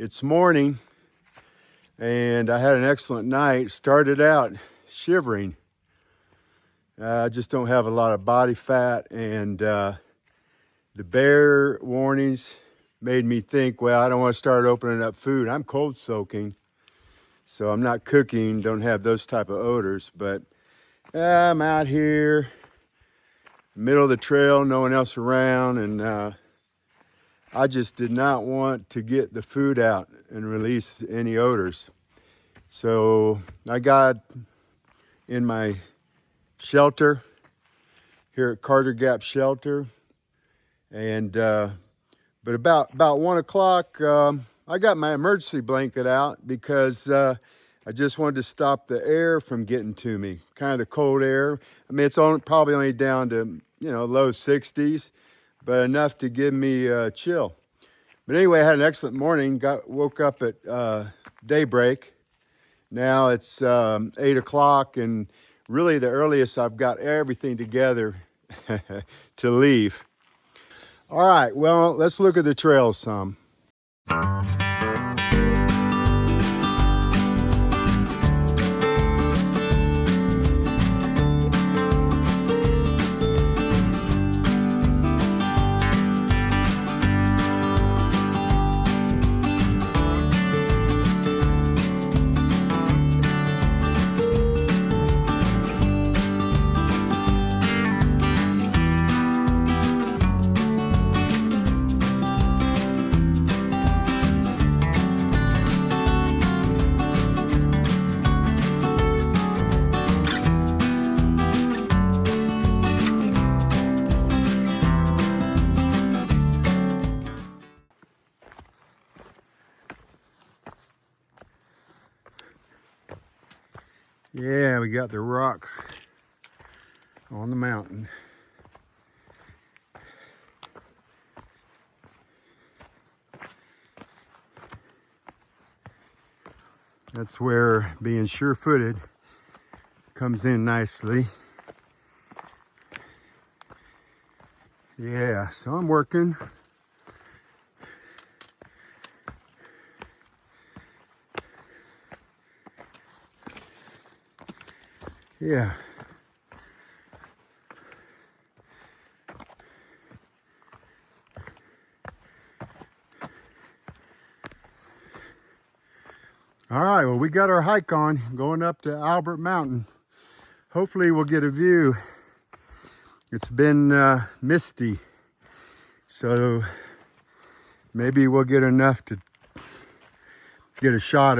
It's morning, and I had an excellent night. Started out shivering. I just don't have a lot of body fat, and the bear warnings made me think, well, I don't want to start opening up food. I'm cold soaking, so I'm not cooking, don't have those type of odors, but I'm out here, middle of the trail, no one else around, and I just did not want to get the food out and release any odors. So I got in my shelter here at Carter Gap Shelter, and but about 1 o'clock, I got my emergency blanket out because I just wanted to stop the air from getting to me, kind of the cold air. I mean, it's probably only down to, low 60s, but enough to give me a chill. But anyway, I had an excellent morning. Woke up at daybreak. Now it's 8 o'clock, and really the earliest I've got everything together to leave. All right, well, let's look at the trails some. Yeah, we got the rocks on the mountain. That's where being sure-footed comes in nicely. Yeah, so I'm working. Yeah. All right, well, we got our hike on, going up to Albert Mountain. Hopefully we'll get a view. It's been misty, so maybe we'll get enough to get a shot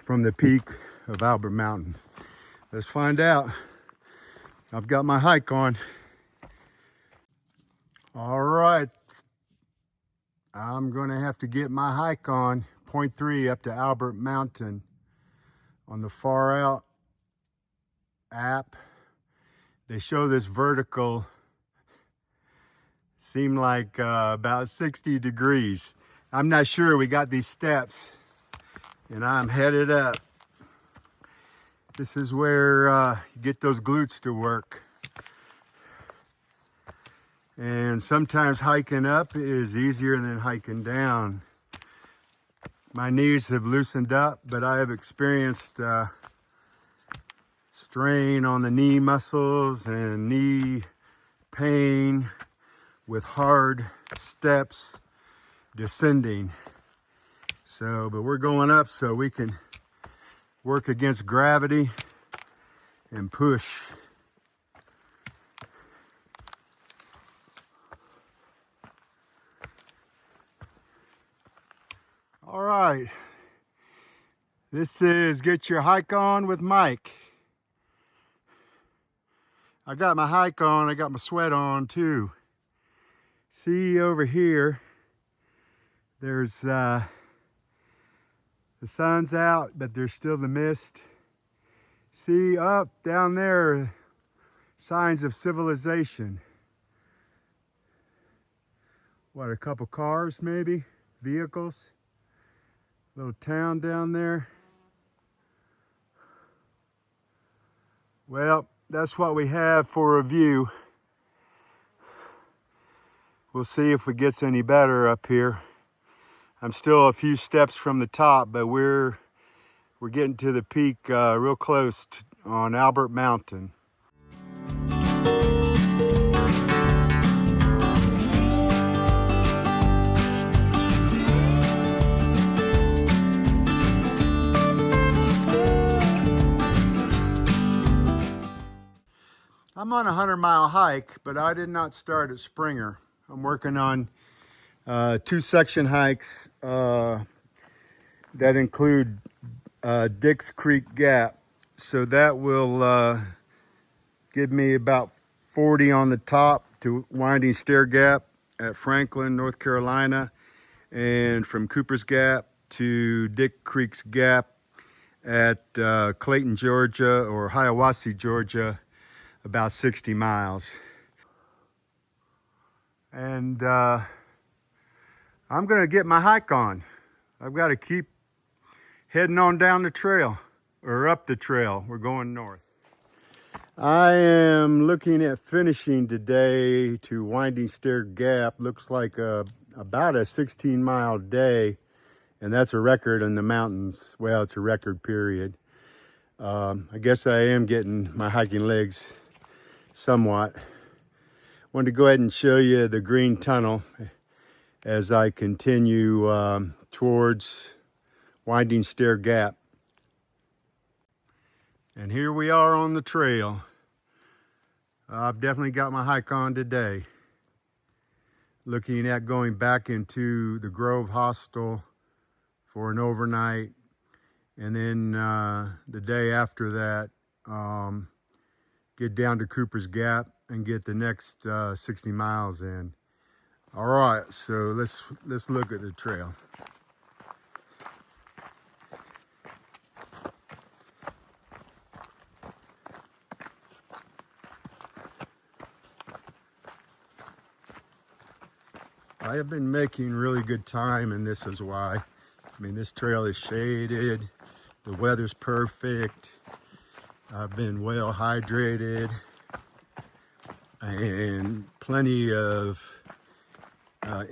from the peak of Albert Mountain. Let's find out. I've got my hike on. All right, I'm gonna have to get my hike on. 0.3 up to Albert Mountain. On the Far Out app, they show this vertical, seem like about 60 degrees. I'm not sure. We got these steps, and I'm headed up. This is where you get those glutes to work. And sometimes hiking up is easier than hiking down. My knees have loosened up, but I have experienced strain on the knee muscles and knee pain with hard steps descending. So, but we're going up so we can work against gravity and push. All right, this is Get Your Hike On with Mike. I got my hike on, I got my sweat on too. See over here, there's the sun's out, but there's still the mist. See up down there, signs of civilization. What, a couple cars maybe, vehicles? Little town down there. Well, that's what we have for a view. We'll see if it gets any better up here. I'm still a few steps from the top, but we're getting to the peak real close on Albert Mountain. I'm on a 100-mile hike, but I did not start at Springer. I'm working on 2 section hikes that include Dix Creek Gap. So that will give me about 40 on the top to Winding Stair Gap at Franklin, North Carolina, and from Cooper's Gap to Dick Creek's Gap at Clayton, Georgia, or Hiawassee, Georgia, about 60 miles. And I'm gonna get my hike on. I've got to keep heading on down the trail, or up the trail. We're going north. I am looking at finishing today to Winding Stair Gap. Looks like about a 16-mile day, and that's a record in the mountains. Well, it's a record period. I guess I am getting my hiking legs somewhat. Wanted to go ahead and show you the green tunnel as I continue towards Winding Stair Gap. And here we are on the trail. I've definitely got my hike on today. Looking at going back into the Grove Hostel for an overnight. And then the day after that, get down to Cooper's Gap and get the next 60 miles in. All right, so let's look at the trail. I have been making really good time, and this is why. I mean, this trail is shaded, the weather's perfect, I've been well hydrated, and plenty of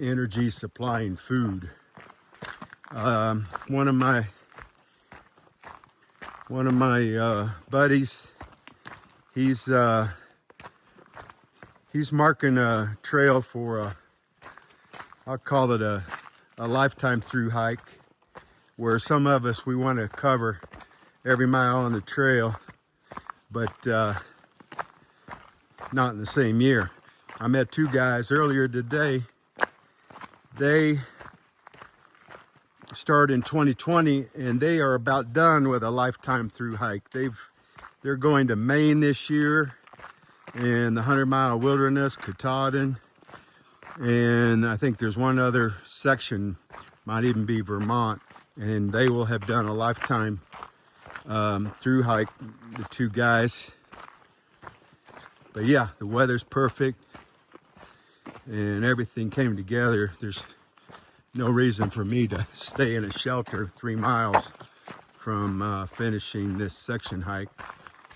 energy supplying food. One of my buddies, he's marking a trail for I'll call it a lifetime through hike, where some of us, we want to cover every mile on the trail, but not in the same year. I met 2 guys earlier today. They started in 2020, and they are about done with a lifetime through hike. They're going to Maine this year, and the 100-mile wilderness, Katahdin, and I think there's one other section, might even be Vermont, and they will have done a lifetime through hike, the 2 guys. But yeah, the weather's perfect and everything came together. There's no reason for me to stay in a shelter 3 miles from finishing this section hike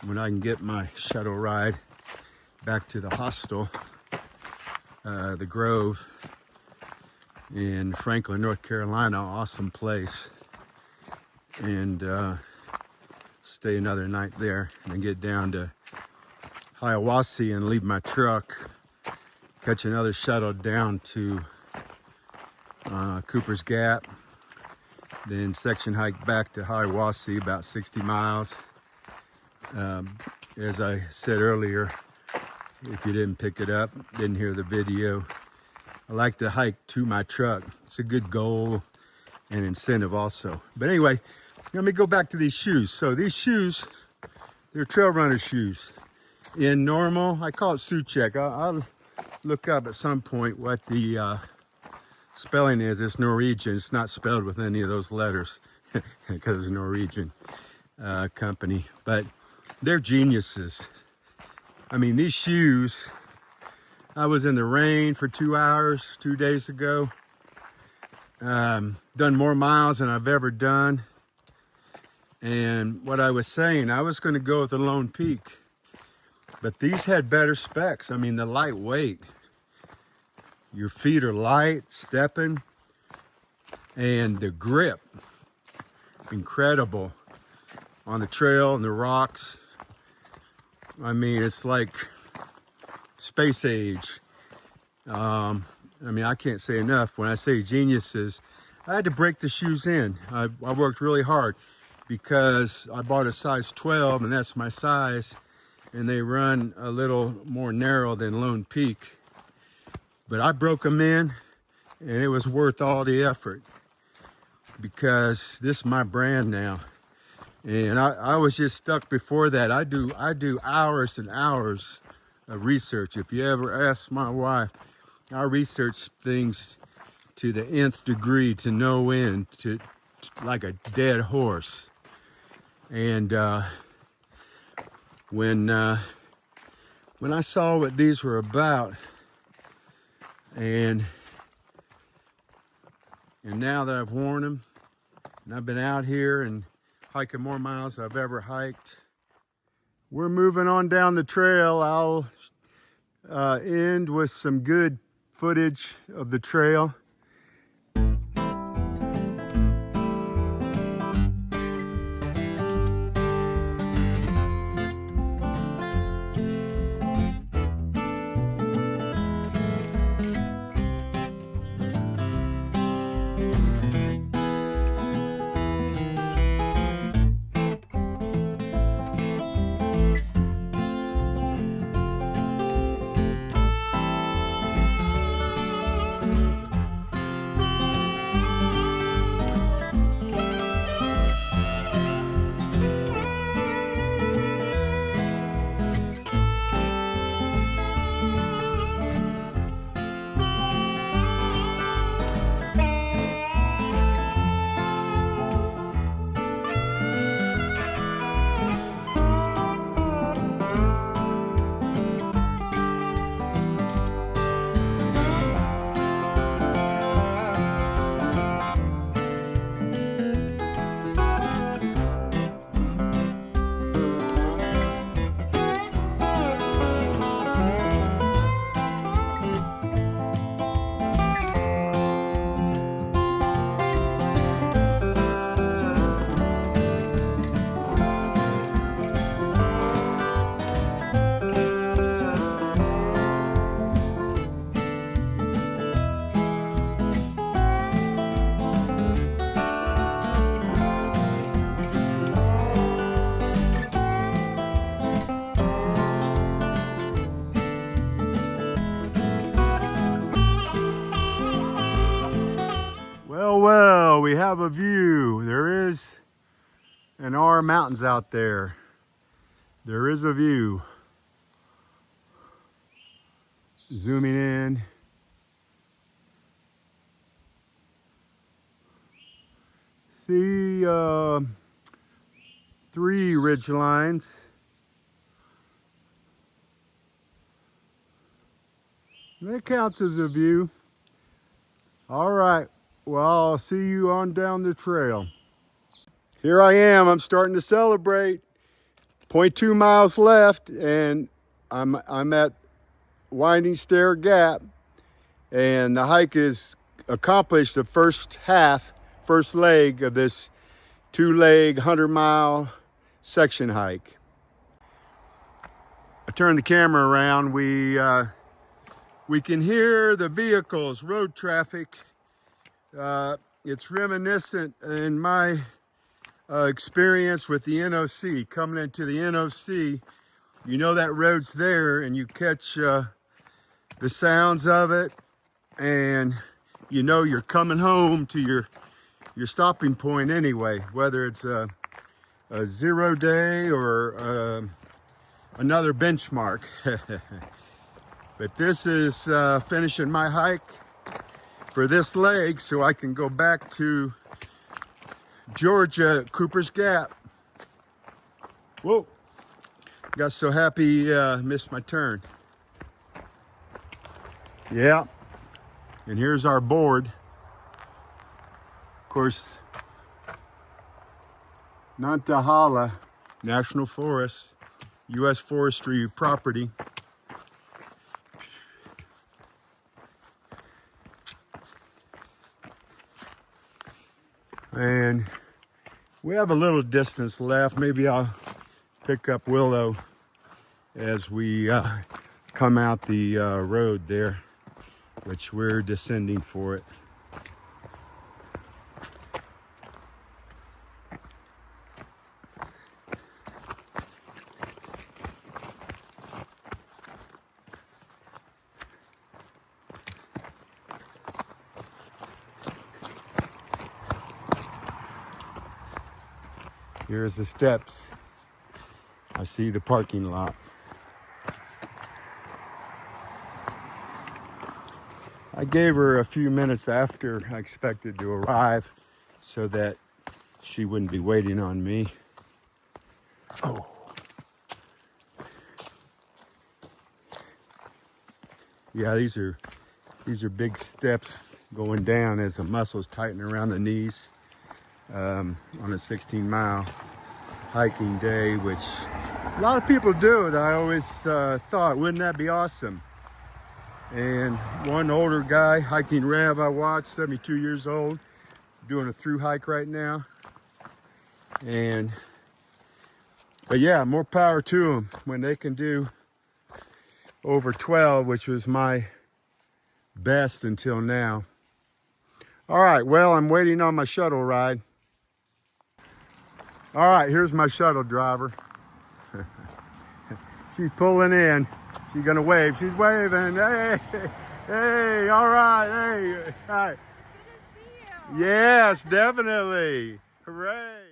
when I can get my shuttle ride back to the hostel, the Grove in Franklin, North Carolina. Awesome place. And stay another night there and then get down to Hiawassee and leave my truck, catch another shuttle down to Cooper's Gap, then section hike back to Hiawassee, about 60 miles. As I said earlier, if you didn't pick it up, didn't hear the video, I like to hike to my truck. It's a good goal and incentive also. But anyway, let me go back to these shoes. So these shoes, they're trail runner shoes. In normal, I call it Suchek. I'll look up at some point what the spelling is. It's Norwegian. It's not spelled with any of those letters because it's a Norwegian company. But they're geniuses. I mean, these shoes, I was in the rain for 2 hours 2 days ago. Done more miles than I've ever done. And what I was saying, I was going to go with the Lone Peak, but these had better specs. I mean, the lightweight, your feet are light, stepping. And the grip, incredible on the trail and the rocks. I mean, it's like space age. I mean, I can't say enough. When I say geniuses, I had to break the shoes in. I worked really hard because I bought a size 12 and that's my size, and they run a little more narrow than Lone Peak. But I broke them in and it was worth all the effort because this is my brand now. And I was just stuck before that. I do hours and hours of research. If you ever ask my wife, I research things to the nth degree, to no end, to like a dead horse. And when I saw what these were about, and now that I've worn them, and I've been out here and hiking more miles than I've ever hiked, we're moving on down the trail. I'll end with some good footage of the trail. Well, we have a view. There is an R mountains out there. There is a view. Zooming in. See 3 ridge lines. That counts as a view. All right. Well, I'll see you on down the trail. Here I am. I'm starting to celebrate. 0.2 miles left, and I'm at Winding Stair Gap, and the hike is accomplished. The first leg of this 2-leg 100-mile section hike. I turn the camera around. We can hear the vehicles, road traffic. It's reminiscent in my experience with the NOC. Coming into the NOC, you know that road's there, and you catch the sounds of it, and you know you're coming home to your stopping point anyway, whether it's a 0 day or another benchmark. But this is finishing my hike for this leg, so I can go back to Georgia, Cooper's Gap. Whoa, got so happy, missed my turn. Yeah, and here's our board. Of course, Nantahala National Forest, U.S. Forestry property. And we have a little distance left. Maybe I'll pick up Willow as we come out the road there, which we're descending for it. Here's the steps. I see the parking lot. I gave her a few minutes after I expected to arrive so that she wouldn't be waiting on me. Oh. Yeah, these are big steps going down as the muscles tighten around the knees on a 16-mile hiking day, which a lot of people do it. I always thought, wouldn't that be awesome? And one older guy, hiking Rev, I watched, 72 years old, doing a through hike right now. But yeah, more power to them when they can do over 12, which was my best until now. All right, well, I'm waiting on my shuttle ride. All right, here's my shuttle driver. She's pulling in. She's gonna wave. She's waving. Hey, hey, all right, hey, hi. Good to see you. Yes, definitely. Hooray.